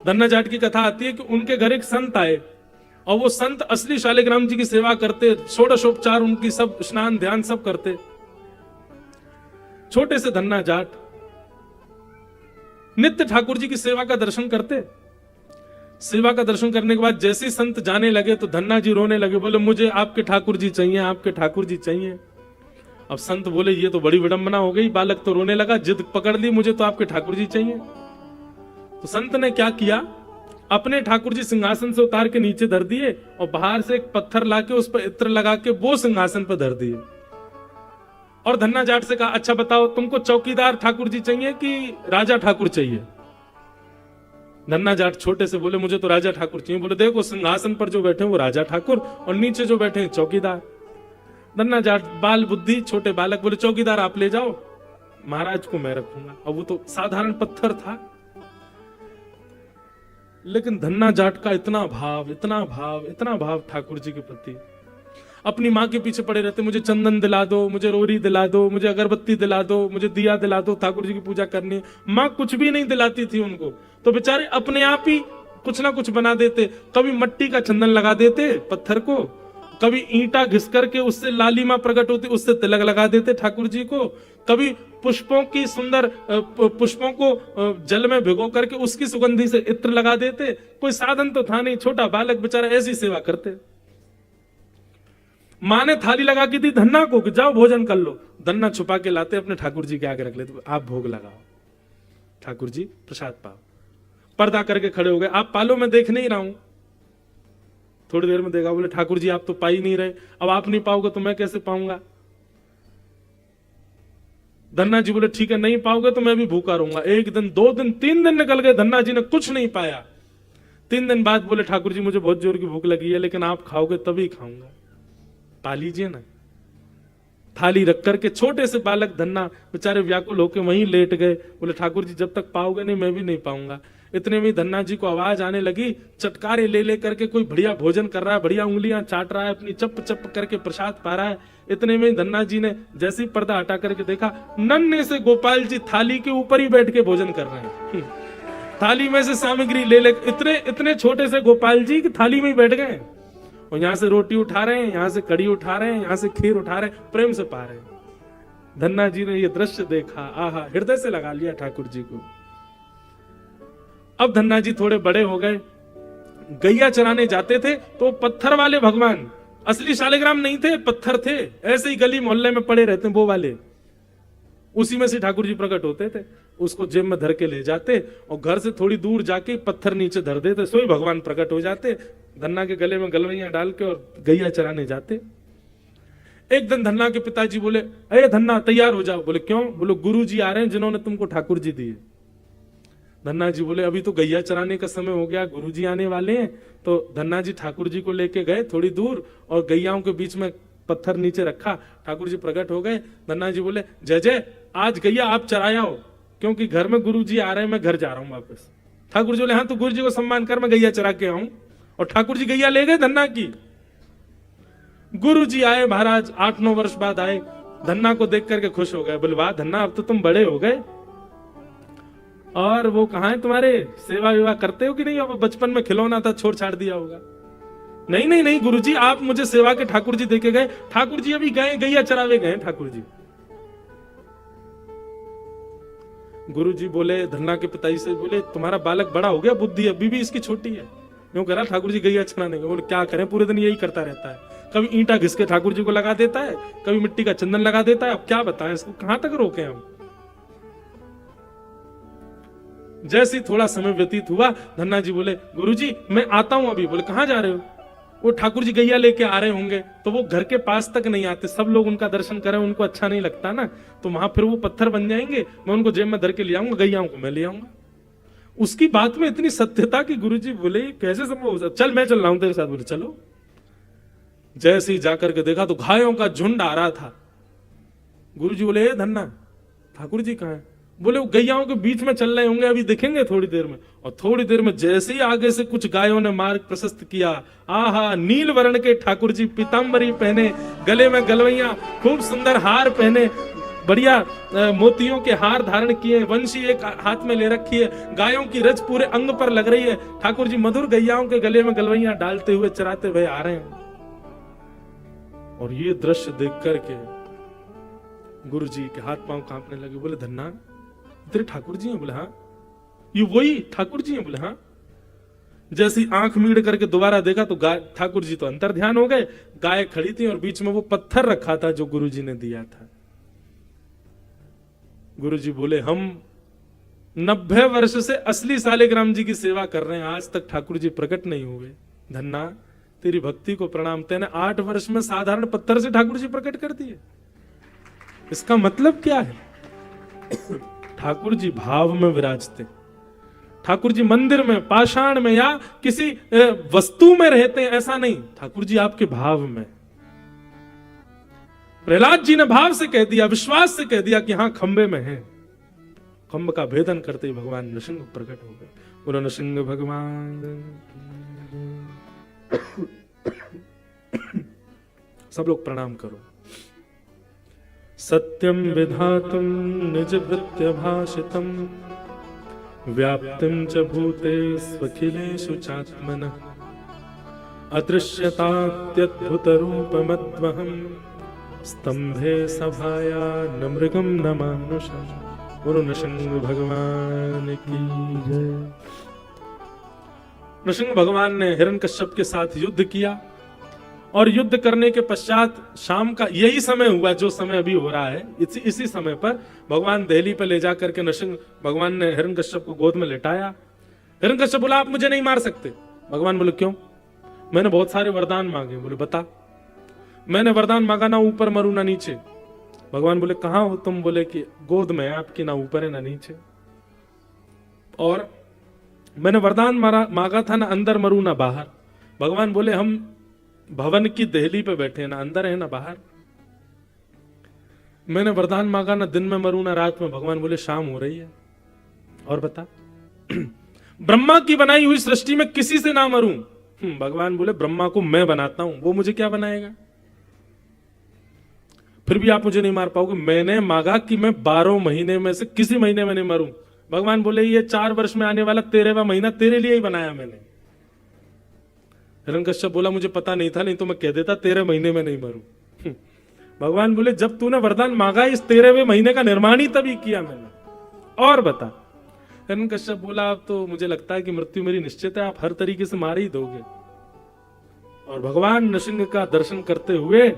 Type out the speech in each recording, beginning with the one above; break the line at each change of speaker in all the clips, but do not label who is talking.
धन्ना जाट की कथा आती है कि उनके घर एक संत आए और वो संत असली शालिग्राम जी की सेवा करते, षोडशोपचार उनकी सब, स्नान ध्यान सब करते। छोटे से धन्ना जाट नित्य ठाकुर जी की सेवा का दर्शन करते। सेवा का दर्शन करने के बाद जैसे ही संत जाने लगे तो धन्ना जी रोने लगे, बोले मुझे आपके ठाकुर जी चाहिए, आपके ठाकुर जी चाहिए। अब संत बोले ये तो बड़ी विडंबना हो गई, बालक तो रोने लगा, जिद पकड़ ली, मुझे तो आपके ठाकुर जी चाहिए। तो संत ने क्या किया, अपने ठाकुर जी सिंहासन से उतार के नीचे धर दिए और बाहर से एक पत्थर लाके उस पर इत्र लगा के वो सिंहासन पर धर दिए। और धन्ना जाट से कहा, अच्छा बताओ तुमको चौकीदार ठाकुर जी चाहिए कि राजा ठाकुर चाहिए? धन्ना जाट छोटे से बोले मुझे तो राजा ठाकुर चाहिए। बोले देखो सिंहासन पर जो बैठे हैं वो राजा ठाकुर और नीचे जो बैठे हैं चौकीदार। धन्ना जाट बाल बुद्धि, छोटे बालक, बोले चौकीदार आप ले जाओ, महाराज को मैं रखूंगा। अब वो तो साधारण पत्थर था, लेकिन धन्ना जाट का इतना भाव, इतना भाव, इतना भाव ठाकुर जी के प्रति। अपनी माँ के पीछे पड़े रहते, मुझे चंदन दिला दो, मुझे रोरी दिला दो, मुझे अगरबत्ती दिला दो, मुझे दिया दिला दो, ठाकुर जी की पूजा करनी है। माँ कुछ भी नहीं दिलाती थी उनको, तो बेचारे अपने आप ही कुछ ना कुछ बना देते। कभी मिट्टी का चंदन लगा देते पत्थर को, कभी ईंटा घिस करके उससे लालिमा प्रकट होती, उससे तिलक लगा देते ठाकुर जी को, कभी पुष्पों की सुंदर पुष्पों को जल में भिगो करके उसकी सुगंधी से इत्र लगा देते। कोई साधन तो था नहीं, छोटा बालक बेचारा ऐसी सेवा करते। माँ ने थाली लगा के दी धन्ना को कि जाओ भोजन कर लो। धन्ना छुपा के लाते, अपने ठाकुर जी के आगे रख लेते, आप भोग लगाओ, ठाकुर जी प्रसाद पाओ। पर्दा करके खड़े हो गए, आप पालो, मैं देख नहीं रहा हूं। थोड़ी देर में देखा, बोले ठाकुर जी आप तो पा ही नहीं रहे, अब आप नहीं पाओगे तो मैं कैसे पाऊंगा? धन्ना जी बोले ठीक है नहीं पाओगे तो मैं भी भूखा रहूंगा। एक दिन, 2 दिन, 3 दिन निकल गए, धन्ना जी ने कुछ नहीं पाया। 3 दिन बाद बोले ठाकुर जी मुझे बहुत जोर की भूख लगी है, लेकिन आप खाओगे तभी खाऊंगा, पा लीजिए ना। थाली रख करके छोटे से बालक धन्ना बेचारे व्याकुल होकर वहीं लेट गए। बोले ठाकुर जी जब तक पाओगे नहीं मैं भी नहीं पाऊंगा। इतने में धन्ना जी को आवाज आने लगी, चटकारे ले ले करके कोई बढ़िया भोजन कर रहा है, बढ़िया उंगलियां चाट रहा है, अपनी चप चप करके प्रसाद पा रहा है। इतने में धन्ना जी ने जैसे ही पर्दा हटा करके देखा, नन्हे से गोपाल जी थाली के ऊपर ही बैठ के भोजन कर रहे हैं। थाली में से सामग्री ले ले, इतने छोटे से गोपाल जी की थाली में ही बैठ गए और यहां से रोटी उठा रहे हैं, यहां से कड़ी उठा रहे हैं, यहां से खीर उठा रहे हैं, प्रेम से पा रहे हैं। धन्ना जी ने यह दृश्य देखा, आहा, हृदय से लगा लिया ठाकुर जी को। अब धन्ना जी थोड़े बड़े हो गए, गैया चराने जाते थे तो पत्थर वाले भगवान, असली शालिग्राम नहीं थे, पत्थर थे, ऐसे ही गली मोहल्ले में पड़े रहते वो वाले, उसी में से ठाकुर जी प्रकट होते थे। उसको जेब में धर के ले जाते और घर से थोड़ी दूर जाके पत्थर नीचे धर देते, सोई भगवान प्रकट हो जाते। धन्ना के गले में गलवैया डाल के और गैया चराने जाते। एक दिन धन्ना के पिताजी बोले, अरे धन्ना तैयार हो जाओ। बोले क्यों? बोले गुरु जी आ रहे हैं जिन्होंने तुमको ठाकुर जी दिए। धन्ना जी बोले अभी तो गैया चराने का समय हो गया, गुरु जी आने वाले हैं। तो धन्ना जी ठाकुर जी को लेके गए थोड़ी दूर और गैयाओं के बीच में पत्थर नीचे रखा, ठाकुर जी प्रकट हो गए। धन्ना जी बोले जय जय, आज गैया आप चराया हो, क्योंकि घर में गुरु जी आ रहे हैं, मैं घर जा रहा हूं वापस। ठाकुर जी बोले हाँ तो गुरु जी को सम्मान कर, मैं गैया चरा के आऊं। और ठाकुर जी गैया ले गए धन्ना की। गुरु जी आए महाराज, 8-9 वर्ष बाद आए, धन्ना को देख करके खुश हो गए। बोले वाह धन्ना अब तो तुम बड़े हो गए, और वो कहाँ है तुम्हारे, सेवा विवाह करते हो कि नहीं? अब बचपन में खिलौना था, छोड़ छाड़ दिया होगा। नहीं नहीं नहीं गुरुजी, आप मुझे सेवा के ठाकुर जी देके गए। ठाकुर जी अभी गए, गैया चरावे गए ठाकुर जी। गुरु जी बोले, धन्ना के पिताजी से बोले तुम्हारा बालक बड़ा हो गया, बुद्धि अभी भी इसकी छोटी है। यूं कह रहा ठाकुर जी गैया चराने गए। बोले क्या करें, पूरे दिन यही करता रहता है, कभी ईंटा घिस के ठाकुर जी को लगा देता है, कभी मिट्टी का चंदन लगा देता है। अब क्या बताएं इसको, कहां तक रोके हम? जैसे ही थोड़ा समय व्यतीत हुआ, धन्ना जी बोले गुरुजी मैं आता हूं अभी। बोले कहां जा रहे हो? वो ठाकुर जी गैया लेके आ रहे होंगे, तो वो घर के पास तक नहीं आते, सब लोग उनका दर्शन करें, उनको अच्छा नहीं लगता ना, तो वहां फिर वो पत्थर बन जाएंगे, मैं उनको जेब में धर के ले आऊंगा, गैयाओं को मैं ले आऊंगा। उसकी बात में इतनी सत्यता कि गुरुजी बोले कैसे संभव, चल मैं चल रहा हूं तेरे साथ। बोले चलो। जैसे ही जाकर के देखा तो गायों का झुंड आ रहा था। गुरुजी बोले ए धन्ना, ठाकुर जी कहां है? बोले वो गैयाओं के बीच में चल रहे होंगे, अभी दिखेंगे थोड़ी देर में। और थोड़ी देर में जैसे ही आगे से कुछ गायों ने मार्ग प्रशस्त किया, आहा, नील वर्ण के ठाकुर जी पीताम्बरी पहने, गले में गलवैया, खूब सुंदर हार पहने, बढ़िया मोतियों के हार धारण किए, वंशी एक हाथ में ले रखी है, गायों की रज पूरे अंग पर लग रही है। ठाकुर जी मधुर गैयाओं के गले में गलवैया डालते हुए चराते हुए आ रहे हैं। और ये दृश्य देख करके गुरु जी के हाथ पांव कांपने लगे। बोले धन्ना तेरे ठाकुर जी हैं? बोले हाँ। ये वही ठाकुर जी हैं? बोले हाँ। जैसी आंख मीड़ करके दोबारा देखा तो गाय, ठाकुर जी तो अंतर ध्यान हो गए, गाय खड़ी थी और बीच में वो पत्थर रखा था जो गुरु जी ने दिया था। गुरु जी बोले हम 90 वर्ष से असली सालिग्राम जी की सेवा कर रहे हैं, आज तक ठाकुर जी प्रकट नहीं हुए। धन्ना तेरी भक्ति को प्रणाम। तेने 8 वर्ष में साधारण पत्थर से ठाकुर जी प्रकट कर दिए। इसका मतलब क्या है? ठाकुर जी भाव में विराजते, ठाकुर जी मंदिर में, पाषाण में या किसी वस्तु में रहते हैं, ऐसा नहीं। ठाकुर जी आपके भाव में। प्रहलाद जी ने भाव से कह दिया, विश्वास से कह दिया कि हाँ खंबे में है। खंब का भेदन करते ही भगवान नृसिंह प्रकट हो गए। बोलो नृसिंह भगवान। सब लोग प्रणाम करो। सत्यम विधातुम निज वृत्य भाषितम व्याप्तिम च भूते स्वखिलेषु चात्मनः अदृश्यतात्यद्भुत रूपमद्वहम् स्तंभे सभाया न मृगम न मानुषम। गुरु नृसिंह भगवान की जय। नृसिंह भगवान ने हिरण्यकश्यप के साथ युद्ध किया और युद्ध करने के पश्चात शाम का यही समय हुआ जो समय अभी हो रहा है। इसी समय पर भगवान दहली पर ले जाकर के नृसिंह भगवान ने हिरण्यकश्यप को गोद में लेटाया। हिरण्यकश्यप बोला आप मुझे नहीं मार सकते। भगवान बोले क्यों? मैंने बहुत सारे वरदान मांगे। बोले बता। मैंने वरदान मांगा ना ऊपर मरू ना नीचे। भगवान बोले कहां हो तुम? बोले कि गोद में आपकी, ना ऊपर है ना नीचे। और मैंने वरदान मांगा था ना अंदर मरू ना बाहर। भगवान बोले हम भवन की दहली पे बैठे हैं, ना अंदर है ना बाहर। मैंने वरदान मांगा ना दिन में मरू ना रात में। भगवान बोले शाम हो रही है और बता। ब्रह्मा की बनाई हुई सृष्टि में किसी से ना मरूं। भगवान बोले ब्रह्मा को मैं बनाता हूं, वो मुझे क्या बनाएगा? फिर भी आप मुझे नहीं मार पाओगे। मैंने मांगा कि मैं 12 महीने में से किसी महीने में नहीं मरूं। भगवान बोले ये 4 वर्ष में आने वाला 13वां महीना तेरे लिए ही बनाया मैंने। हिरण्यकश्यप बोला मुझे पता नहीं था, नहीं तो मैं कह देता 13 महीने में नहीं मरूं। भगवान बोले जब तूने वरदान मांगा इस 13वें महीने का निर्माण ही तभी किया मैंने। और बता। हिरण्यकश्यप बोला अब तो मुझे लगता है कि मृत्यु मेरी निश्चित है, आप हर तरीके से मार ही दोगे। और भगवान नृसिंह का दर्शन करते हुए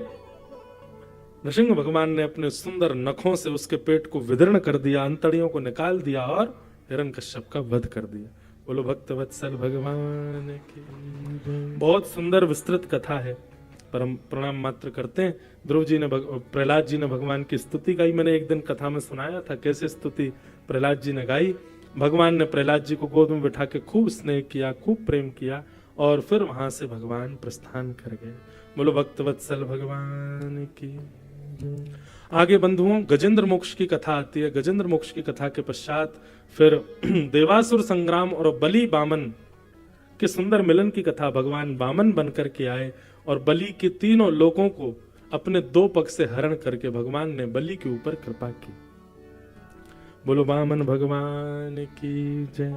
नृसिंह भगवान ने अपने सुंदर नखों से उसके पेट को विदीर्ण कर दिया, अंतड़ियों को निकाल दिया और हिरण्यकश्यप का वध कर दिया। बोलो भक्तवत्सल भगवान की। बहुत सुंदर विस्तृत कथा है, पर हम प्रणाम मात्र करते हैं। ध्रुव जी ने प्रहलाद जी ने भगवान की स्तुति गाई। मैंने एक दिन कथा में सुनाया था कैसे स्तुति प्रहलाद जी ने गाई। भगवान ने प्रहलाद जी को गोद में बिठा के खूब स्नेह किया, खूब प्रेम किया और फिर वहां से भगवान प्रस्थान कर गए। बोलो भक्तवत्सल भगवान की। आगे बंधुओं गजेंद्र मोक्ष की कथा आती है। गजेंद्र मोक्ष की कथा के पश्चात फिर देवासुर संग्राम और बलि वामन के सुंदर मिलन की कथा। भगवान वामन बनकर के आए और बलि के तीनों लोगों को अपने 2 पक्ष से हरण करके भगवान ने बलि के ऊपर कृपा की। बोलो वामन भगवान की जय।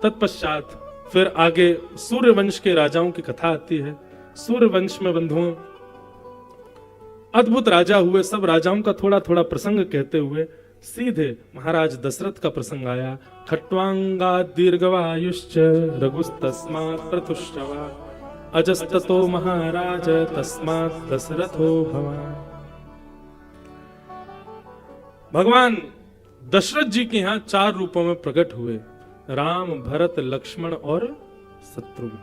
तत्पश्चात फिर आगे सूर्य वंश के राजाओं की कथा आती है। सूर्य वंश में बंधुओं अद्भुत राजा हुए। सब राजाओं का थोड़ा थोड़ा प्रसंग कहते हुए सीधे महाराज दशरथ का प्रसंग आया। खट्वांगा दीर्घवायुश्च रघुस्तस्मात् प्रतुष्टवा अजस्ततो महाराज तस्मात् दशरथो भवान्। भगवान दशरथ जी के यहाँ 4 रूपों में प्रकट हुए, राम, भरत, लक्ष्मण और शत्रुघ्न।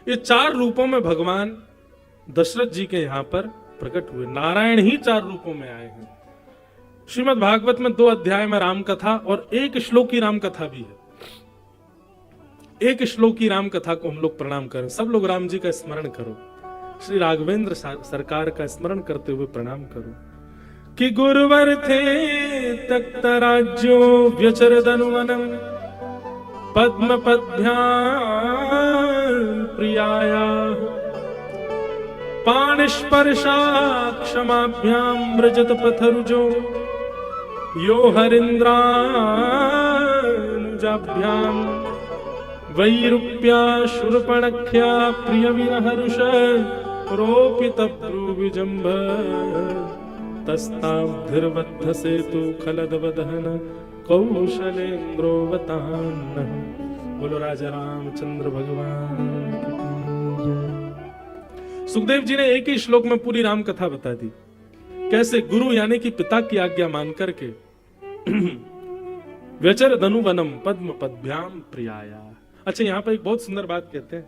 ये 4 रूपों में भगवान दशरथ जी के यहाँ पर प्रकट हुए। नारायण ही 4 रूपों में आए हैं। श्रीमद् भागवत में 2 अध्याय में राम कथा और 1 श्लोक की राम कथा भी है। 1 श्लोक की राम कथा को हम लोग प्रणाम करें। सब लोग राम जी का स्मरण करो, श्री राघवेंद्र सरकार का स्मरण करते हुए प्रणाम करो। कि गुरुवर थे तक्त राज्यो व्यचरदनुवनम पद्म पद्भ्यां प्रियाया पाणिस्पर्शा क्षमाभ्याम व्रजत पथरुजो यो हरिन्द्रानुजाभ्याम वैरूप्या शूर्पणख्या प्रिय विरहर्ष रोपित प्रूविजंभ तस्ताब्धिर्बद्ध सेतु खलदवदहन कौशलेन्द्रोवतान। बोलो राजा रामचंद्र भगवान की जय। सुखदेव जी ने एक ही श्लोक में पूरी राम कथा बता दी, कैसे गुरु यानी कि पिता की आज्ञा मान करके व्यचर धनुवनम पद्म पद्भ्याम प्रियाया। अच्छा, यहां पर एक बहुत सुंदर बात कहते हैं,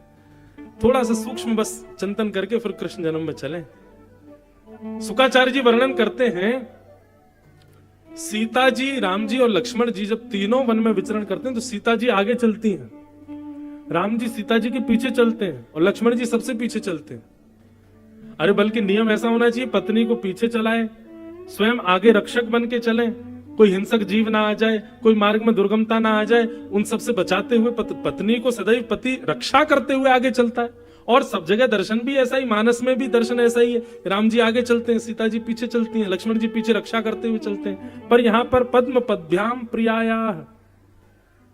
थोड़ा सा सूक्ष्म बस चिंतन करके फिर कृष्ण जन्म में चलें। शुकाचार्य जी वर्णन करते हैं, सीता जी, राम जी और लक्ष्मण जी जब तीनों वन में विचरण करते हैं तो सीता जी आगे चलती हैं, राम जी सीता जी के पीछे चलते हैं और लक्ष्मण जी सबसे पीछे चलते हैं। अरे बल्कि नियम ऐसा होना चाहिए, पत्नी को पीछे चलाए, स्वयं आगे रक्षक बन के चले, कोई हिंसक जीव ना आ जाए, कोई मार्ग में दुर्गमता ना आ जाए, उन सबसे बचाते हुए पत्नी को सदैव पति रक्षा करते हुए आगे चलता है। और सब जगह दर्शन भी ऐसा ही, मानस में भी दर्शन ऐसा ही है, राम जी आगे चलते हैं, सीता जी पीछे चलती हैं, लक्ष्मण जी पीछे रक्षा करते हुए चलते हैं। पर यहां पर पद्म पद्भ्याम प्रियाया,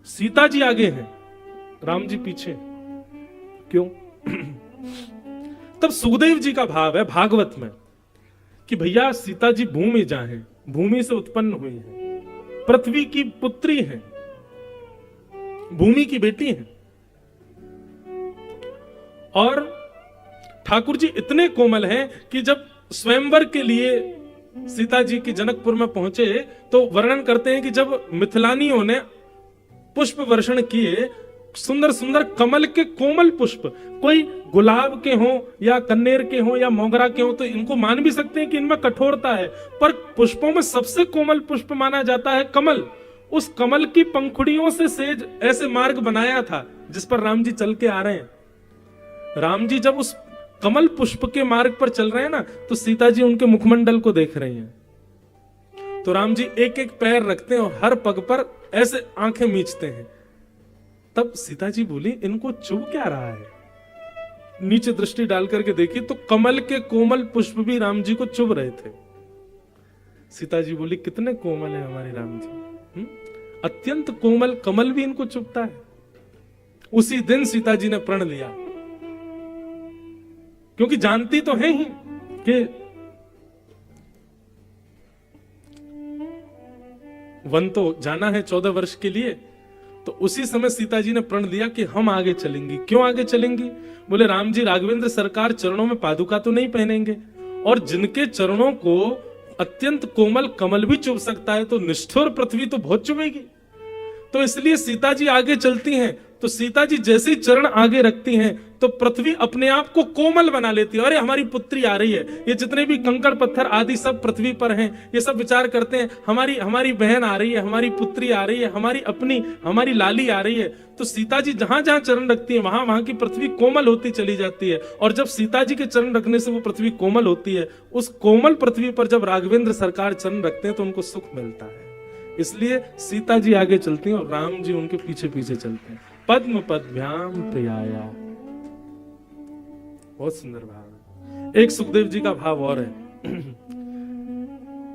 सीता जी आगे हैं, राम जी पीछे। क्यों? तब सुखदेव जी का भाव है भागवत में कि भैया सीता जी भूमि जाए, भूमि से उत्पन्न हुई है, पृथ्वी की पुत्री है, भूमि की बेटी है। और ठाकुर जी इतने कोमल हैं कि जब स्वयंवर के लिए सीता जी की जनकपुर में पहुंचे तो वर्णन करते हैं कि जब मिथिलानियों ने पुष्प वर्षण किए, सुंदर सुंदर कमल के कोमल पुष्प, कोई गुलाब के हों या कन्नेर के हों या मोगरा के हों तो इनको मान भी सकते हैं कि इनमें कठोरता है, पर पुष्पों में सबसे कोमल पुष्प माना जाता है कमल। उस कमल की पंखुड़ियों से सेज ऐसे मार्ग बनाया था जिस पर राम जी चल के आ रहे हैं। राम जी जब उस कमल पुष्प के मार्ग पर चल रहे हैं ना, तो सीता जी उनके मुखमंडल को देख रही हैं। तो राम जी एक एक पैर रखते हैं और हर पग पर ऐसे आंखें मीचते हैं। तब सीता जी बोली, इनको चुभ क्या रहा है? नीचे दृष्टि डाल करके देखी तो कमल के कोमल पुष्प भी राम जी को चुभ रहे थे। सीता जी बोली, कितने कोमल है हमारे राम जी, अत्यंत कोमल कमल भी इनको चुभता है। उसी दिन सीता जी ने प्रण लिया, क्योंकि जानती तो है ही कि वन तो जाना है 14 वर्ष के लिए। तो उसी समय सीता जी ने प्रण लिया कि हम आगे चलेंगी। क्यों आगे चलेंगी? बोले राम जी राघवेंद्र सरकार चरणों में पादुका तो नहीं पहनेंगे, और जिनके चरणों को अत्यंत कोमल कमल भी चुभ सकता है तो निष्ठुर पृथ्वी तो बहुत चुभेगी। तो इसलिए सीता जी आगे चलती हैं। तो सीता जी जैसे ही चरण आगे रखती हैं तो पृथ्वी अपने आप को कोमल बना लेती है। अरे हमारी पुत्री आ रही है, ये जितने भी कंकड़ पत्थर आदि सब पृथ्वी पर हैं, ये सब विचार करते हैं हमारी बहन आ रही है, हमारी पुत्री आ रही है, हमारी लाली आ रही है। तो सीता जी जहां जहां चरण रखती है वहां वहां की पृथ्वी कोमल होती चली जाती है। और जब सीता जी के चरण रखने से वो पृथ्वी कोमल होती है, उस कोमल पृथ्वी पर जब राघवेंद्र सरकार चरण रखते हैं तो उनको सुख मिलता है। इसलिए सीता जी आगे चलती हैं और राम जी उनके पीछे पीछे चलते हैं। पद्म पद्भ्याम प्रियाया, बहुत सुंदर भाव है। एक सुखदेव जी का भाव और है।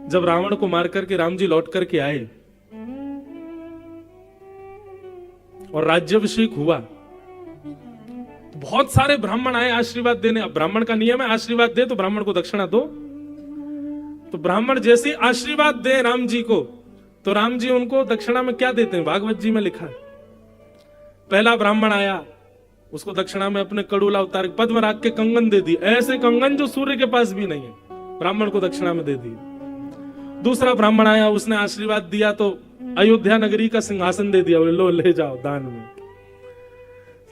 जब रावण को मार करके राम जी लौट करके आए और राज्याभिषेक हुआ, तो बहुत सारे ब्राह्मण आए आशीर्वाद देने। अब ब्राह्मण का नियम है, आशीर्वाद दे तो ब्राह्मण को दक्षिणा दो। तो ब्राह्मण जैसे आशीर्वाद दे राम जी को, तो राम जी उनको दक्षिणा में क्या देते हैं? भागवत जी में लिखा है। पहला ब्राह्मण आया, उसको दक्षिणा में अपने कड़ूला उतार पद्मराग के कंगन दे दिए, ऐसे कंगन जो सूर्य के पास भी नहीं है, ब्राह्मण को दक्षिणा में दे दिए। दूसरा ब्राह्मण आया, उसने आशीर्वाद दिया तो अयोध्या नगरी का सिंहासन दे दिया, लो ले जाओ दान में।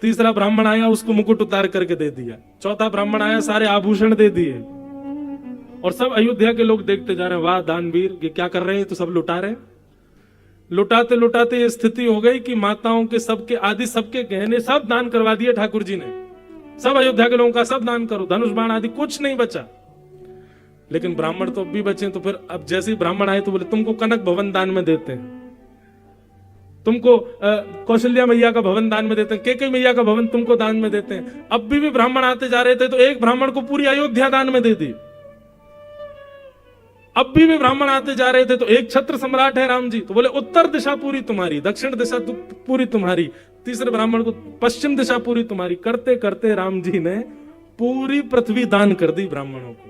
तीसरा ब्राह्मण आया, उसको मुकुट उतार करके दे दिया। चौथा ब्राह्मण आया, सारे आभूषण दे दिए। और सब अयोध्या के लोग देखते जा रहे हैं, वाह दानवीर ये क्या कर रहे हैं, तो सब लुटा रहे हैं। लुटाते लुटाते ये स्थिति हो गई कि माताओं के सबके आदि सबके गहने सब दान करवा दिए ठाकुर जी ने। सब अयोध्या के लोगों का सब दान करो, धनुष बाण आदि कुछ नहीं बचा। लेकिन ब्राह्मण तो अब भी बचे। तो फिर अब जैसे ही ब्राह्मण आए तो बोले तुमको कनक भवन दान में देते हैं। तुमको कौशल्या मैया का भवन दान में देते हैं, केकई मैया का भवन तुमको दान में देते हैं। अब भी ब्राह्मण आते जा रहे थे तो एक ब्राह्मण को पूरी अयोध्या दान में दे दी। अब भी ब्राह्मण आते जा रहे थे तो एक छत्र सम्राट है राम जी, तो बोले उत्तर दिशा पूरी तुम्हारी, दक्षिण दिशा पूरी तुम्हारी, तीसरे ब्राह्मण को पश्चिम दिशा पूरी तुम्हारी। करते करते राम जी ने पूरी पृथ्वी दान कर दी ब्राह्मणों को।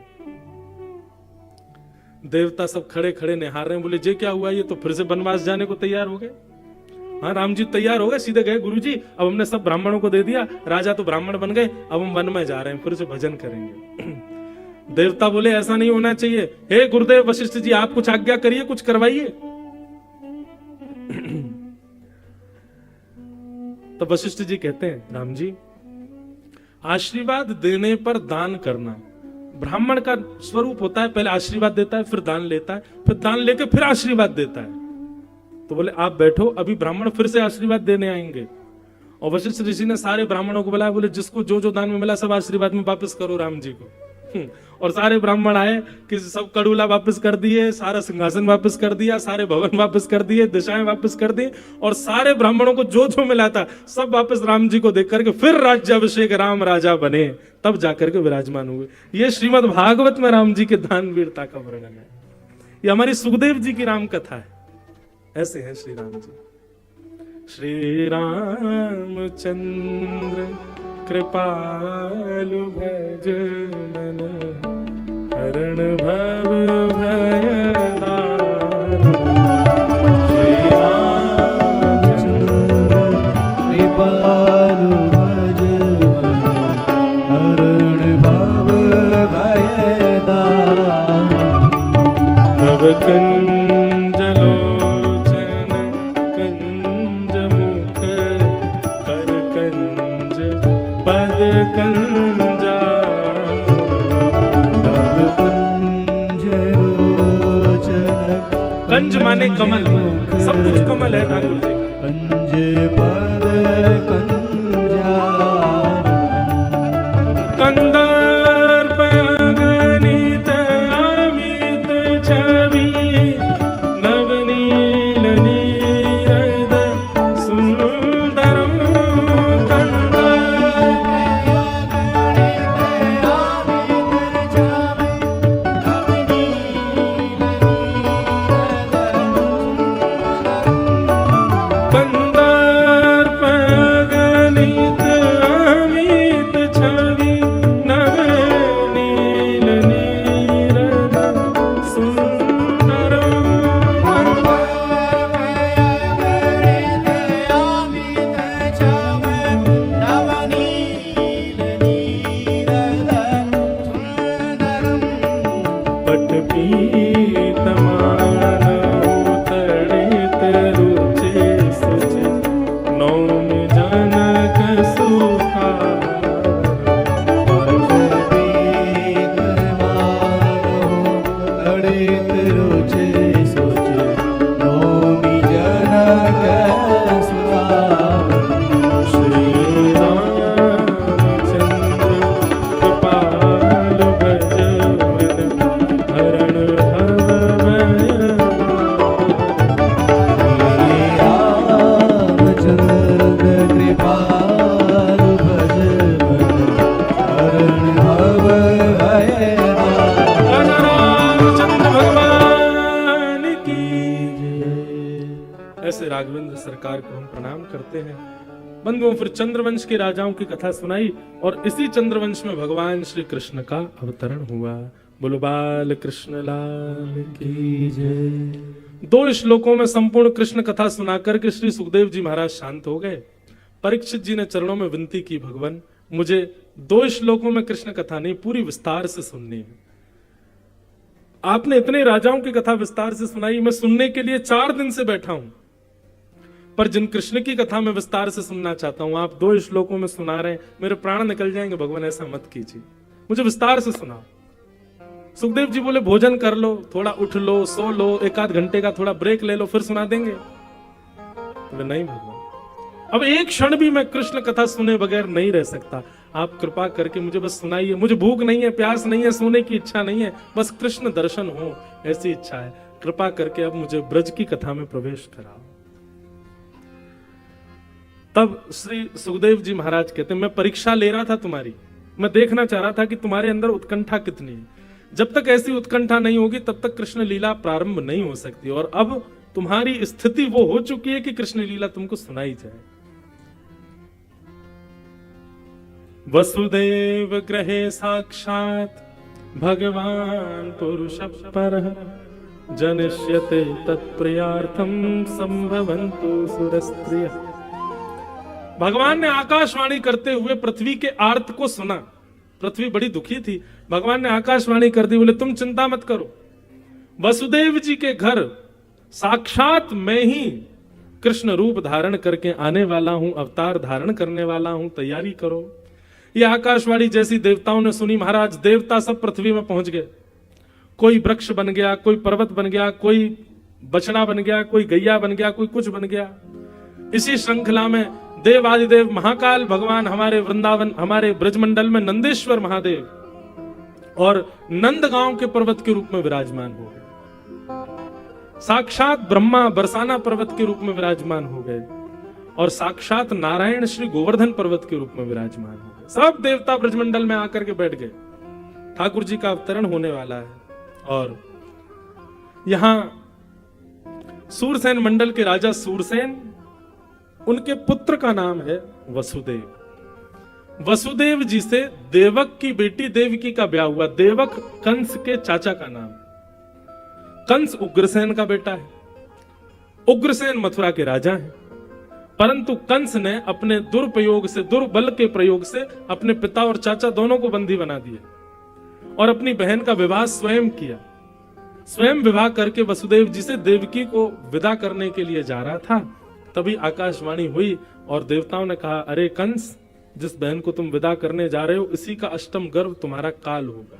देवता सब खड़े खड़े निहार रहे हैं, बोले जे क्या हुआ, ये तो फिर से वनवास जाने को तैयार हो गए। हाँ, राम जी तैयार हो गए, सीधे गए गुरुजी अब हमने सब ब्राह्मणों को दे दिया, राजा तो ब्राह्मण बन गए, अब हम वन में जा रहे हैं, फिर से भजन करेंगे। देवता बोले ऐसा नहीं होना चाहिए, हे गुरुदेव वशिष्ठ जी आप कुछ आज्ञा करिए, कुछ करवाइए। तो वशिष्ठ जी कहते हैं राम जी, आशीर्वाद देने पर दान करना ब्राह्मण का स्वरूप होता है। पहले आशीर्वाद देता है, फिर दान लेता है, फिर दान लेके फिर आशीर्वाद देता है। तो बोले आप बैठो, अभी ब्राह्मण फिर से आशीर्वाद देने आएंगे। और वशिष्ठ ऋषि ने सारे ब्राह्मणों को बुलाया, बोले जिसको जो जो दान में मिला सब आशीर्वाद में वापस करो राम जी को। और सारे ब्राह्मण आए कि सब कड़ूला वापस कर दिए, सारा सिंहासन वापस कर दिया, सारे भवन वापस कर दिए, दिशाएं वापस कर दी, और सारे ब्राह्मणों को जो जो मिला था सब वापस राम जी को देख करके फिर राज्याभिषेक राम राजा बने, तब जाकर के विराजमान हुए। ये श्रीमद् भागवत में राम जी के दान वीरता का वर्णन है। ये हमारी सुखदेव जी की राम कथा है। ऐसे है श्री राम जी। श्री रामचंद्र कृपालु भज मन हरण भव भय दारुण। श्री रामचंद्र कृपालु भज मन हरण भव भय दारुण। भव कंज लोचन कंज मुख कर कंज पद कंजा। कंज माने कमल, सब कुछ कमल है ठाकुर जी। कंज पद कंजा कंदर्प गणित अमित छवि नवनील नीरद सुंदरम। ऐसे राघवेंद्र सरकार को हम प्रणाम करते हैं। बंधुओं, फिर चंद्रवंश के राजाओं की कथा सुनाई और इसी चंद्रवंश में भगवान श्री कृष्ण का अवतरण हुआ। बोलो बाल कृष्ण लाल की जय। 2 श्लोकों में संपूर्ण कृष्ण कथा सुनाकर के श्री सुखदेव जी महाराज शांत हो गए। परीक्षित जी ने चरणों में विनती की, भगवान मुझे 2 श्लोकों में कृष्ण कथा नहीं, पूरी विस्तार से सुननी है। आपने इतने राजाओं की कथा विस्तार से सुनाई, मैं सुनने के लिए 4 दिन से बैठा हूं, पर जिन कृष्ण की कथा मैं विस्तार से सुनना चाहता हूं आप 2 श्लोकों में सुना रहे हैं, मेरे प्राण निकल जाएंगे। भगवान ऐसा मत कीजिए, मुझे विस्तार से सुनाओ। सुखदेव जी बोले भोजन कर लो, थोड़ा उठ लो, सो लो, 1-8 घंटे का थोड़ा ब्रेक ले लो, फिर सुना देंगे। बोले नहीं भगवान, अब एक क्षण भी मैं कृष्ण कथा सुने बगैर नहीं रह सकता। आप कृपा करके मुझे बस सुनाइए। मुझे भूख नहीं है, प्यास नहीं है, सोने की इच्छा नहीं है, बस कृष्ण दर्शन हो ऐसी इच्छा है। कृपा करके अब मुझे ब्रज की कथा में प्रवेश कराओ। तब श्री सुखदेव जी महाराज कहते मैं परीक्षा ले रहा था तुम्हारी, मैं देखना चाह रहा था कि तुम्हारे अंदर उत्कंठा कितनी है। जब तक ऐसी उत्कंठा नहीं होगी तब तक कृष्ण लीला प्रारंभ नहीं हो सकती, और अब तुम्हारी स्थिति वो हो चुकी है कि कृष्ण लीला तुमको सुनाई जाए। वसुदेव गृहे साक्षात भगवान पुरुष परः जनिष्यते तत्प्रियार्थम संभवन्तु सुरस्त्रियः। भगवान ने आकाशवाणी करते हुए पृथ्वी के आर्त को सुना। पृथ्वी बड़ी दुखी थी। भगवान ने आकाशवाणी कर दी, बोले तुम चिंता मत करो, वसुदेव जी के घर साक्षात मैं ही कृष्ण रूप धारण करके आने वाला हूं, अवतार धारण करने वाला हूं, तैयारी करो। ये आकाशवाणी जैसी देवताओं ने सुनी, महाराज देवता सब पृथ्वी में पहुंच गए। कोई वृक्ष बन गया, कोई पर्वत बन गया, कोई बछड़ा बन गया, कोई गैया बन गया, कोई कुछ बन गया। इसी श्रृंखला में देव आदिदेव महाकाल भगवान हमारे वृंदावन, हमारे ब्रजमंडल में नंदेश्वर महादेव और नंदगांव के पर्वत के रूप में विराजमान हो गए। साक्षात ब्रह्मा बरसाना पर्वत के रूप में विराजमान हो गए, और साक्षात नारायण श्री गोवर्धन पर्वत के रूप में विराजमान हो गए। सब देवता ब्रजमंडल में आकर के बैठ गए। ठाकुर जी का अवतरण होने वाला है। और यहां सूरसेन मंडल के राजा सूरसेन, उनके पुत्र का नाम है वसुदेव। वसुदेव जी से देवक की बेटी देवकी का ब्याह हुआ। देवक कंस के चाचा का नाम। कंस उग्रसेन का बेटा है। उग्रसेन मथुरा के राजा हैं, परंतु कंस ने अपने दुरुपयोग से, दुर्बल के प्रयोग से अपने पिता और चाचा दोनों को बंदी बना दिया और अपनी बहन का विवाह स्वयं किया। स्वयं विवाह करके वसुदेव जी से देवकी को विदा करने के लिए जा रहा था। तभी आकाशवाणी हुई और देवताओं ने कहा, अरे कंस, जिस बहन को तुम विदा करने जा रहे हो इसी का अष्टम गर्भ तुम्हारा काल होगा।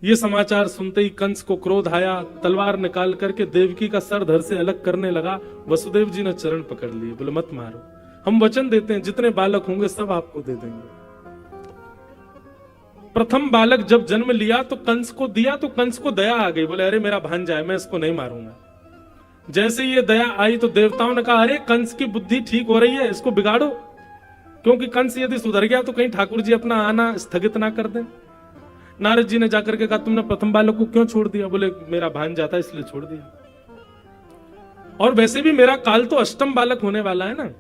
ये समाचार सुनते ही कंस को क्रोध आया, तलवार निकाल करके देवकी का सर धड़ से अलग करने लगा। वसुदेव जी ने चरण पकड़ लिए, बोले मत मारो, हम वचन देते हैं जितने बालक होंगे सब आपको दे देंगे। प्रथम बालक जब जन्म लिया तो कंस को दिया, तो कंस को दया आ गई, बोले अरे मेरा भांजा है, मैं इसको नहीं मारूंगा। जैसे ये दया आई तो देवताओं ने कहा, अरे कंस की बुद्धि ठीक हो रही है, इसको बिगाड़ो, क्योंकि कंस यदि सुधर गया तो कहीं ठाकुर जी अपना आना स्थगित ना कर दें। नारद जी ने जाकर के कहा, तुमने प्रथम बालक को क्यों छोड़ दिया? बोले मेरा भांजा था इसलिए छोड़ दिया, और वैसे भी मेरा काल तो अष्टम बालक होने वाला है ना।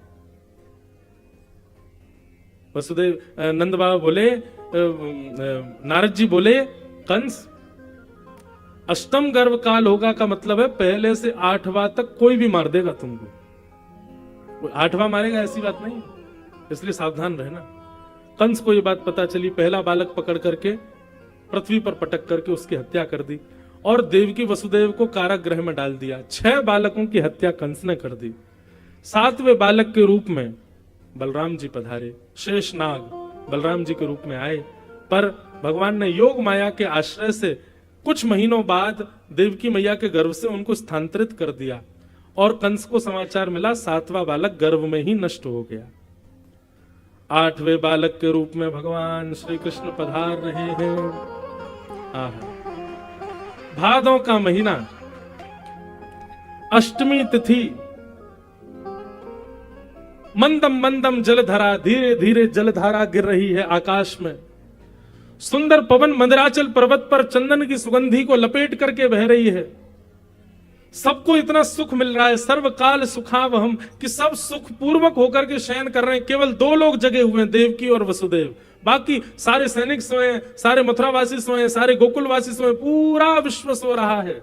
वसुदेव नंद बाबा बोले, नारद जी बोले, कंस अष्टम गर्भ काल होगा का मतलब है पहले से 8वां तक कोई भी मार देगा तुमको। 8वां मारेगा ऐसी बात नहीं, इसलिए सावधान रहना। कंस को यह बात पता चली, पहला बालक पकड़ करके पृथ्वी पर पटक करके उसकी हत्या कर दी और देवकी वसुदेव को कारागृह में डाल दिया। 6 बालकों की हत्या कंस ने कर दी। 7वें बालक के रूप में बलराम जी पधारे। शेषनाग बलराम जी के रूप में आए, पर भगवान ने योग माया के आश्रय से कुछ महीनों बाद देवकी मैया के गर्भ से उनको स्थानांतरित कर दिया और कंस को समाचार मिला 7वां बालक गर्भ में ही नष्ट हो गया। 8वें बालक के रूप में भगवान श्री कृष्ण पधार रहे हैं। भादों का महीना, अष्टमी तिथि, मंदम मंदम जलधारा, धीरे धीरे जलधारा गिर रही है आकाश में। सुंदर पवन मंदराचल पर्वत पर चंदन की सुगंधी को लपेट करके बह रही है। सबको इतना सुख मिल रहा है, सर्वकाल सुखावहम, कि सब सुख पूर्वक होकर के शयन कर रहे हैं। केवल 2 लोग जगे हुए हैं, देवकी और वसुदेव। बाकी सारे सैनिक सोए, सारे मथुरावासी सोए, सारे गोकुलवासी सोए, पूरा विश्व सो रहा है।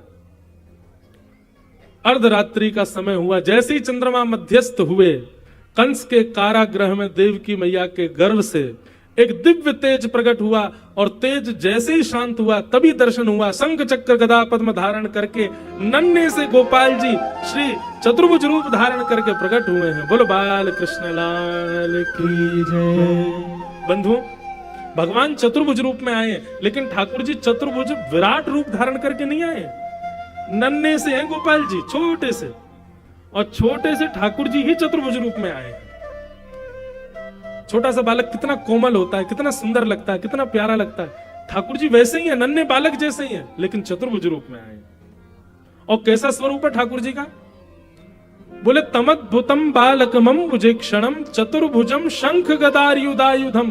अर्धरात्रि का समय हुआ, जैसे ही चंद्रमा मध्यस्थ हुए, कंस के कारागृह में देवकी मैया के गर्भ से एक दिव्य तेज प्रकट हुआ, और तेज जैसे ही शांत हुआ तभी दर्शन हुआ, शंख चक्र गदा पद्म धारण करके नन्हे से गोपाल जी श्री चतुर्भुज रूप धारण करके प्रकट हुए हैं। बोलो बाल कृष्ण लाल की जय। बंधुओं, भगवान चतुर्भुज रूप में आए, लेकिन ठाकुर जी चतुर्भुज विराट रूप धारण करके नहीं आए। नन्हे से हैं गोपाल जी, छोटे से, और छोटे से ठाकुर जी ही चतुर्भुज रूप में आए। छोटा सा बालक कितना कोमल होता है, कितना सुंदर लगता है, कितना प्यारा लगता है। ठाकुर जी वैसे ही है, नन्हे बालक जैसे ही है, लेकिन चतुर्भुज रूप में आए। और कैसा स्वरूप है ठाकुर जी का? बोले तमद्भुतम बालकमम भुजेक्षणम चतुर्भुजम शंख गदायुधायुधम,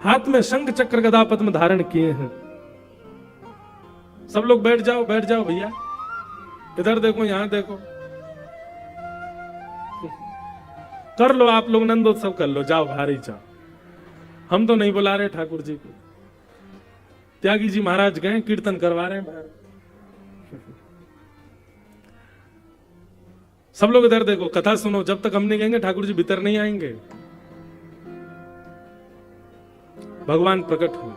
हाथ में शंख चक्र गदा पद्म धारण किए हैं। सब लोग बैठ जाओ भैया, इधर देखो यहां देखो, कर लो आप लोग नंदोत्सव कर लो, जाओ बाहर ही जाओ, हम तो नहीं बुला रहे ठाकुर जी को। त्यागी जी महाराज गए कीर्तन करवा रहे हैं बाहर। सब लोग इधर देखो, कथा सुनो, जब तक हम नहीं कहेंगे ठाकुर जी भीतर नहीं आएंगे। भगवान प्रकट हुए,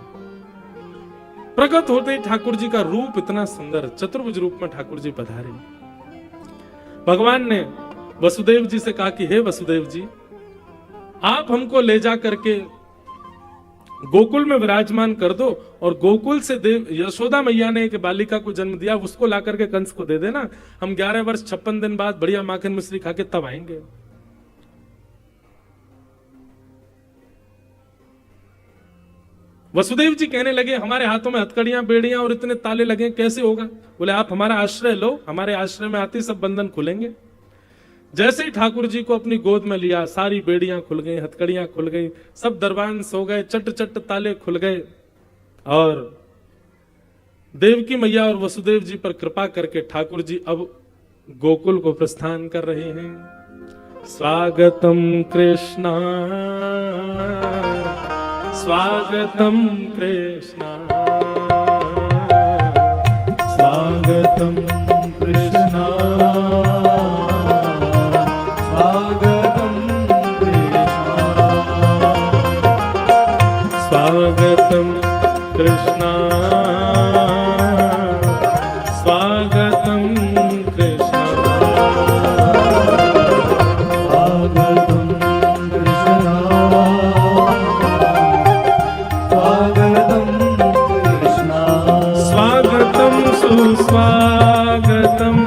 प्रकट होते ही ठाकुर जी का रूप इतना सुंदर, चतुर्भुज रूप में ठाकुर जी पधारे। भगवान ने वसुदेव जी से कहा कि हे वसुदेव जी, आप हमको ले जा करके गोकुल में विराजमान कर दो, और गोकुल से देव यशोदा मैया ने एक बालिका को जन्म दिया, उसको ला करके कंस को दे देना, हम 11 वर्ष 56 दिन बाद बढ़िया माखन मिश्री खा के तब आएंगे। वसुदेव जी कहने लगे हमारे हाथों में हथकड़ियां बेड़ियां और इतने ताले लगे, कैसे होगा? बोले आप हमारा आश्रय लो, हमारे आश्रय में आते सब बंधन खुलेंगे। जैसे ही ठाकुर जी को अपनी गोद में लिया, सारी बेड़ियां खुल गई, हथकड़ियां खुल गई, सब दरबान सो गए, चट चट ताले खुल गए, और देवकी मैया और वसुदेव जी पर कृपा करके ठाकुर जी अब गोकुल को प्रस्थान कर रहे हैं। स्वागतम कृष्णा, स्वागतम कृष्णा, स्वागतम कृष्णा, स्वागतम कृष्णा, स्वागतम कृष्णा, स्वागतम कृष्णा, स्वागतम कृष्णा, स्वागतम सुस्वागतम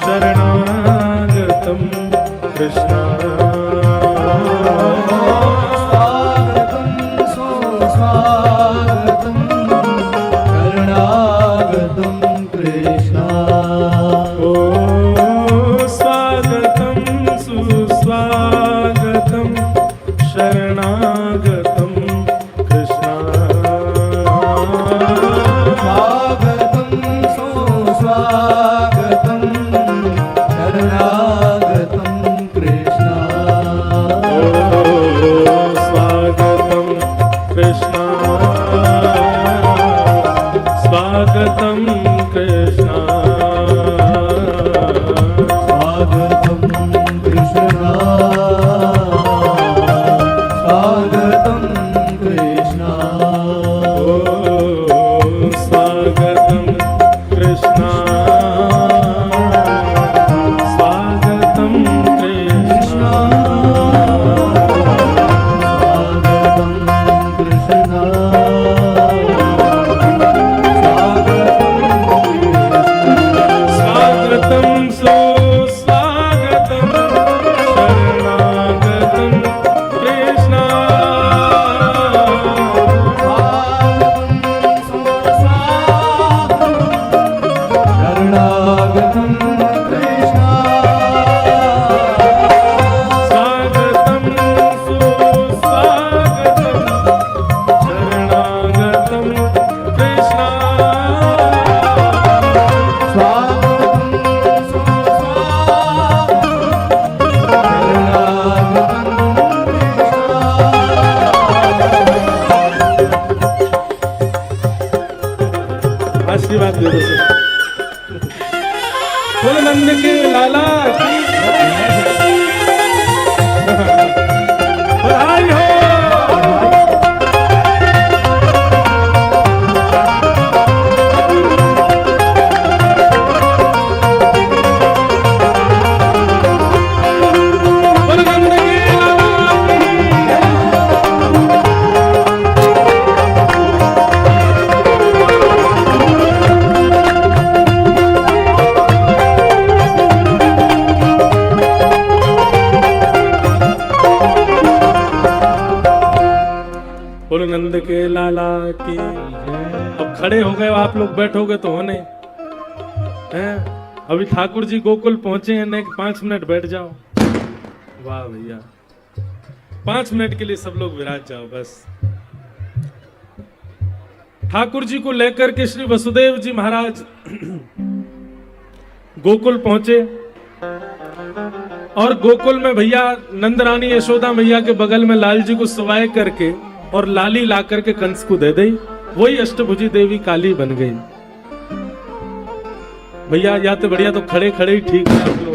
शरणागतम कृष्णा, आशीर्वाद दे दो सर। बोल नंद के लाला की बधाई हो। बोलो नंद के लाला की। अब खड़े हो गए आप लोग, बैठोगे तो होने हैं। अभी ठाकुर जी गोकुल पहुंचे हैं, नेक 5 मिनट बैठ जाओ। वाह भैया, 5 मिनट के लिए सब लोग विराज जाओ बस। ठाकुर जी को लेकर के श्री वसुदेव जी महाराज गोकुल पहुंचे और गोकुल में भैया नंद रानी यशोदा मैया के बगल में लाल जी को सुवाए करके और लाली ला करके कंस को दे दी। वही अष्टभुजी देवी काली बन गई। भैया या तो बढ़िया तो खड़े खड़े ही ठीक है आप लोग।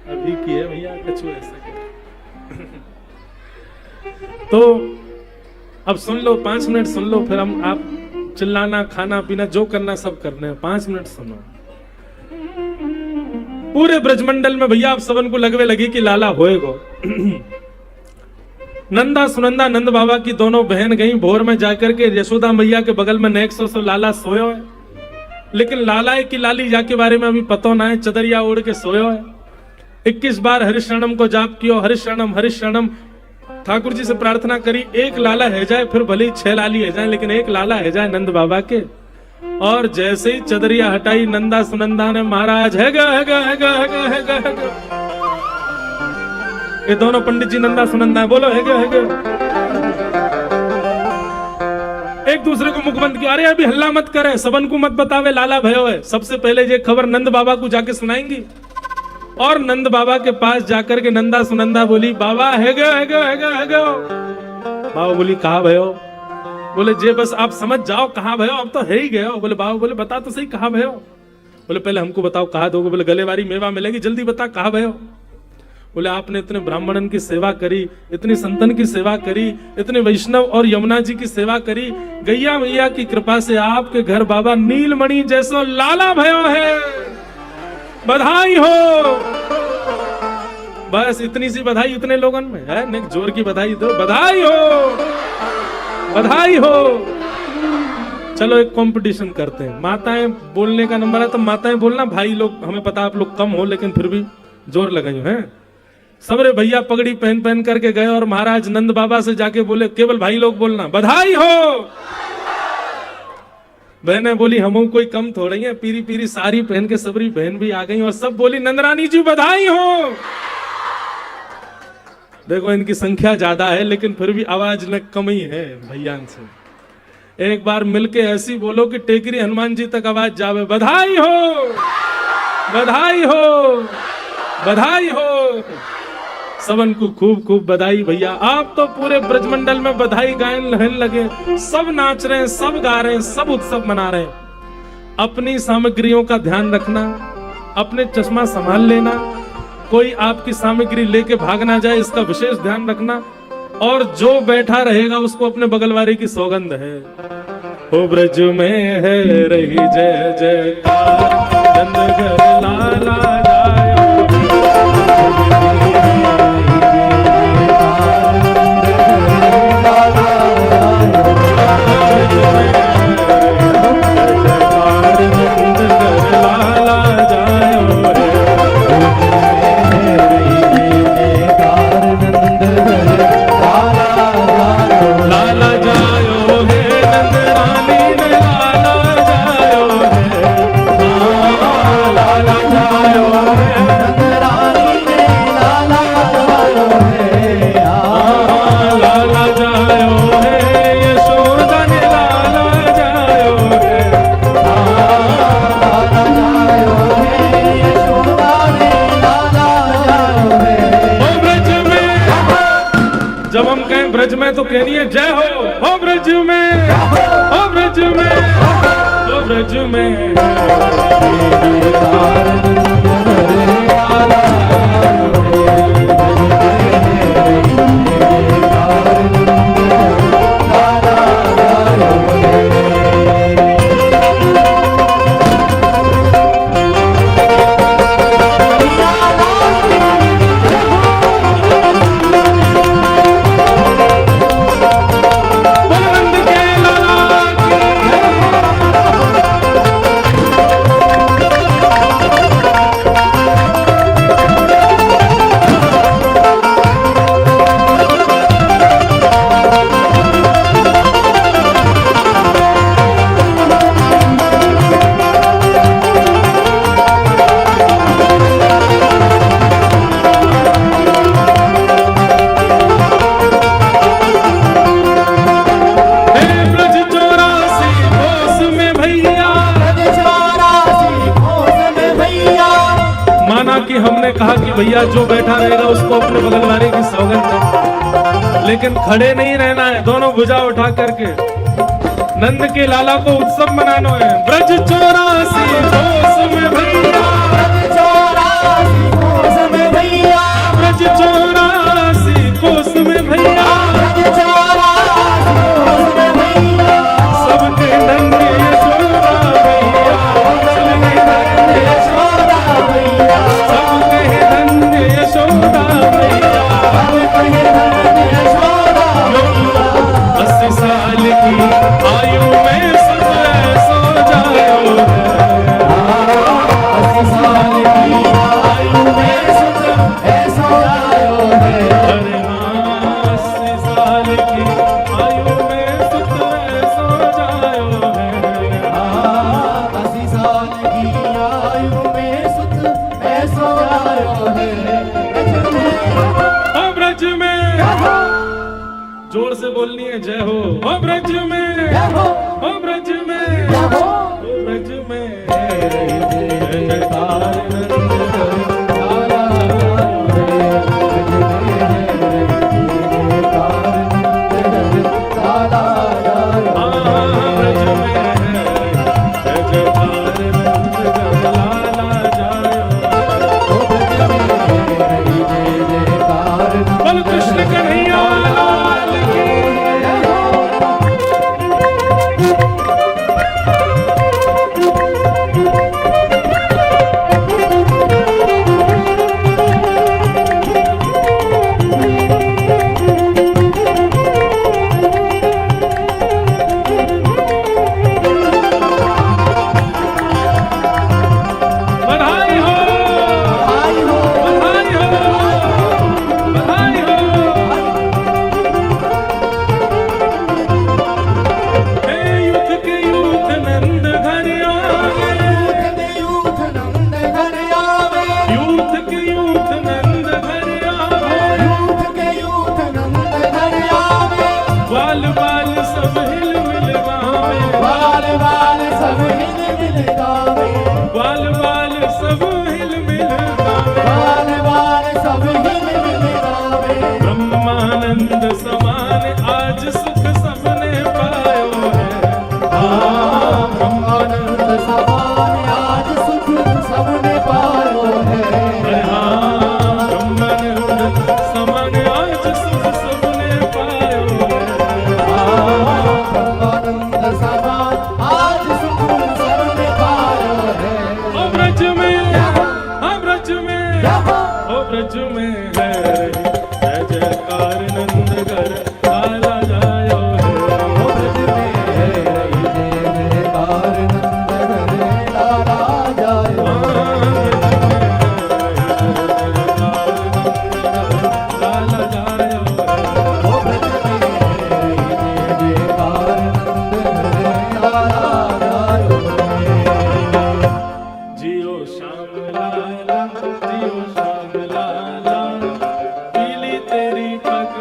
अभी की है भैया कछु ऐसा तो अब सुन लो, 5 मिनट सुन लो, फिर हम आप चिल्लाना खाना पीना जो करना सब करने हैं। 5 मिनट सुनो। पूरे ब्रजमंडल में भैया आप सबन को लगवे लगी कि लाला होएगो। नंदा सुनंदा नंद बाबा की दोनों बहन गई भोर में जाकर के यशोदा मैया के बगल में नेक सो लाला सोयो है, लेकिन लाला की लाली जा के बारे में अभी पता ना है। चदरिया ओढ़ के सोयो है। 21 बार हरिशरणम को जाप कियो, हरिशरणम हरिशरणम। ठाकुर जी से प्रार्थना करी एक लाला है जाए, फिर भले ही 6 लाली है जाए, लेकिन एक लाला है जाए नंद बाबा के। और जैसे ही चदरिया हटाई नंदा सुनंदा ने महाराज है गा है गा है गा है गा है गा है गा। ये दोनों पंडित जी नंदा सुनंदा है, बोलो है गा है गा। एक दूसरे को मुख बंद किया। अरे अभी हल्ला मत करे, सबन को मत बतावे लाला भयो है। सबसे पहले ये खबर नंद बाबा को जाके सुनाएंगी। और नंद बाबा के पास जाकर के नंदा सुनंदा बोली बाबा है गा है गा है गा है गा। बाबा बोली कहा भयो? बोले जे बस आप समझ जाओ कहाँ भयो, अब तो है ही गए। बोले बाबा बोले बता तो सही कहाँ भयो। बोले पहले हमको बताओ कहाँ दोगे। बोले गले वाली मेवा मिलेगी, जल्दी बता कहाँ भयो। बोले आपने इतने ब्राह्मणन की सेवा करी, इतनी संतन की सेवा करी, इतने वैष्णव और यमुना जी की सेवा करी, गैया मैया की कृपा से आपके घर बाबा नीलमणि जैसो लाला भयो है, बधाई हो। बस इतनी सी बधाई इतने लोगन में है, नेक जोर की बधाई दो, बधाई हो बधाई हो। चलो एक कंपटीशन करते हैं, माताएं बोलने का नंबर है तो माताएं बोलना, भाई लोग हमें पता आप लोग कम हो लेकिन फिर भी जोर लगाई हैं। सबरे भैया पगड़ी पहन पहन करके गए और महाराज नंद बाबा से जाके बोले केवल भाई लोग बोलना बधाई हो। बहने बोली हम कोई कम थोड़ी है, पीरी पीरी साड़ी पहन के सबरी बहन भी आ गई और सब बोली नंदरानी जी बधाई हो। देखो इनकी संख्या ज्यादा है लेकिन फिर भी आवाज न कम ही है भैया से। एक बार मिलके ऐसी बोलो कि टेकरी हनुमान जी तक आवाज जावे, बधाई हो बधाई हो बधाई हो। सबन को खूब खूब बधाई भैया। आप तो पूरे ब्रजमंडल में बधाई गायन लहन लगे, सब नाच रहे हैं, सब गा रहे हैं, सब उत्सव मना रहे हैं। अपनी सामग्रियों का ध्यान रखना, अपने चश्मा संभाल लेना, कोई आपकी सामग्री लेके भाग ना जाए इसका विशेष ध्यान रखना। और जो बैठा रहेगा उसको अपने बगल वाले की सौगंध है। हो ब्रज में है रही जय जयकार, नंद घर लाला ब्रज में तो कहनी है जय हो ब्रज में, हो ब्रज में, हो ब्रज में। भैया जो बैठा रहेगा उसको अपने बगल वाले की सौगंध है, लेकिन खड़े नहीं रहना है, दोनों भुजा उठा करके नंद के लाला को उत्सव मनाना है। ब्रज 84 कोस में भैया, ब्रज 84 कोस में भैया, ब्रज 84 कोस में भैया, सबके नंद यशोदा भैया, सबके नंद यशोदा भैया, 80 साल की आयु में सुख ऐसो जायो है, 80 साल की आयु में सुख ऐसो जायो है। अरे हाँ, 80 साल की आयु में सुख ऐसो जायो है,
80 साल की आयु में सुख ऐसो जायो है।
ओ ब्रज में जोर से बोलनी है जय हो। ओ ब्रज में, ओ ब्रज में, ओ ब्रज में जयकार बोल कृष्ण कन्हैया लाल की। बधाई हो, बधाई हो, बधाई हो। हे यूथ के यूथ नंद घर आवे,
यूथ नंद घर आवे,
यूथ के यूथ नंद घर आवे,
यूथ के यूथ नंद घर आवे,
बाल बाल सब हिल मिल गावे,
बाल बाल सब हिल मिल गावे,
बाल बाल सब हिल मिल गावे,
बाल बाल सब हिल मिल गावे।
ब्रह्मानंद समान आज सुख सबने पायो है।
ब्रह्मानंद समान आज सुख सबने पायो है।
अरे हाँ, ब्रह्मानंद समान आज सुख सबने पायो है।
ब्रह्मानंद समान आज सुख सबने पायो है।
ओ ब्रज में, हाँ ब्रज में, ओ ब्रज में है जय जयकार नंद घर लाला जायो है।
ओ ब्रज में है जय जयकार नंद घर लाला जायो।
लाला जायो है।
ओ ब्रज में है जय जयकार नंद घर लाला जायो है।
जियो श्याम लाला, जियो श्याम लाला, पीली तेरी पग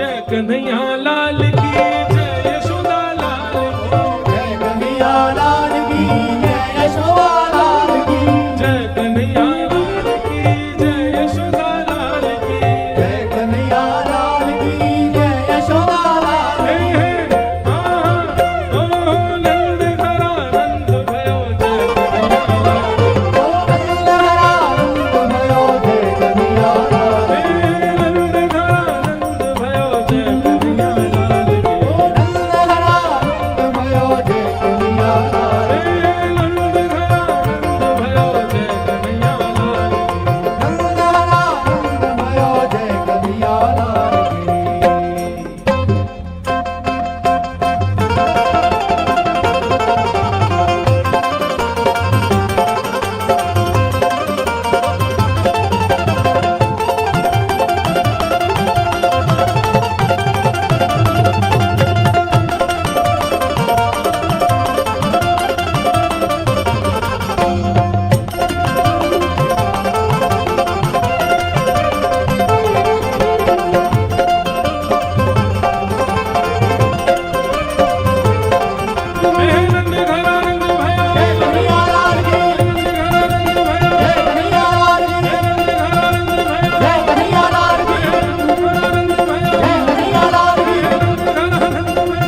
जय कन्हैया लाल की जय यशोदा लाल की
जय कन्हैया लाल की जय यशोदा लाल की
जय कन्हैया लाल की जय यशोदा लाल की
जय कन्हैया लाल की जय यशोदा लाल
हे हे ओ नंद घरा नंद भयो जय कन्हैया लाल
ओ नंद भयो जय कन्हैया लाल
हे नंद घरा नंद भयो जय कन्हैया लाल की
नंद भयो जय कन्हैया लाल
हे नंद घरा नंद भयो जय कन्हैया लाल की
नंद भयो जय कन्हैया लाल की
हे नंद घरा नंद भयो
जय कन्हैया लाल की
नंद घरा नंद भयो
जय कन्हैया लाल की
नंद घरा नंद भयो
जय कन्हैया लाल की
नंद घरा नंद भयो
जय कन्हैया लाल की
नंद घरा नंद भयो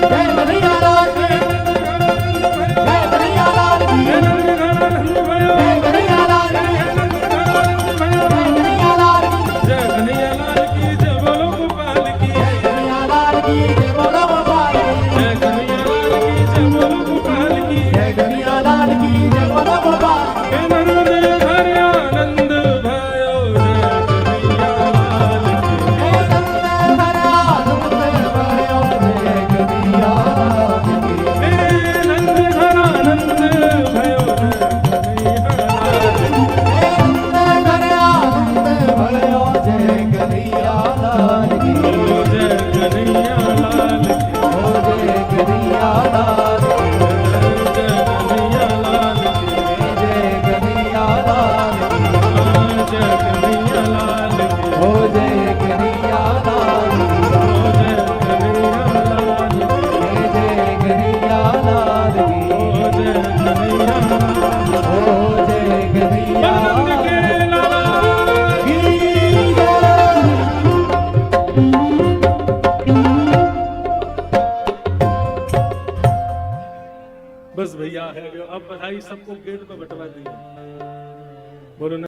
जय कन्हैया लाल की जय कन्हैया लाल की
नंद घरा नंद भयो
जय कन्हैया लाल की
नंद घरा नंद भयो
जय कन्हैया लाल की
जय कन्हैया लाल की जय बोलो गोपाल की
जय कन्हैया लाल की जय बोलो गोपाल की
जय कन्हैया लाल की जय बोलो गोपाल की
जय कन्हैया लाल की जय बोलो गोपाल की
हे नंद घर आनंद भयो जय कन्हैया लाल की
हे नंद भरा नंद भयो जय कन्हैया लाल की
हे नंद घर आनंद भयो जय कन्हैया लाल की
हे नंद भरा नंद भयो जय कन्हैया लाल की
बोलो जय कन्हैया लाल की
ओ जय कन्हैया लाल की
जय कन्हैया लाल की
जय कन्हैया लाल की
जय कन्हैया लाल की
ओ जय कन्हैया लाल की
जय कन्हैया लाल की
जय कन्हैया लाल की
जय कन्हैया
ओ जय कन्हैया
बलवंत के लाला
की
बस भैया है अब बधाई सबको गेट पे बंटवा दी बोलो